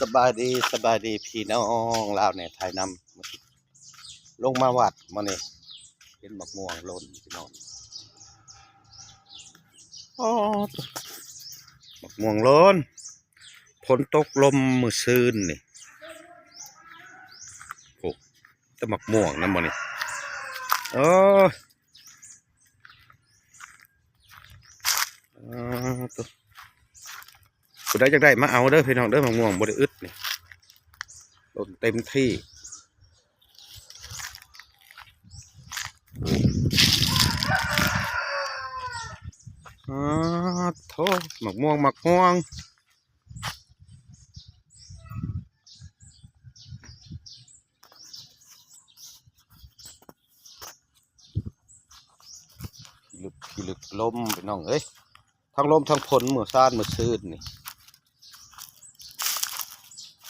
สบายดีพี่น้องลาวเนี่ยไทยนำลงมาวัดมาเนี่ยเห็นบักม่วงหล่นพี่น้องอ๋อบักม่วงหล่นฝนตกลมมื้อซืนนี่โอ้แต่บักม่วงนำบ่นี่เออตัวผู้ใดจักได้มาเอาเด้อพี่น้องเด้อบักม่วงบ่ได้อึดนี่หล่นเต็มที่โธ่หมักม่วงขี้ลึกลมไปน้องเอ้ยทั้งลมทั้งฝนมื้อซ่านมื้อซื่นนี่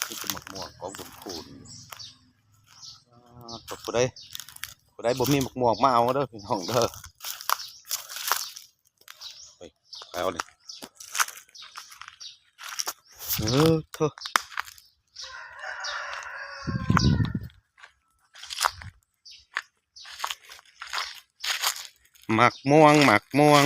นี่เป็นหมักม่วงของคุณคูณตัวผู้ใดบ่มีหมักม่วงมาเอาเด้อพี่น้องเด้อไปเอาเลยเถอะหมักม่วง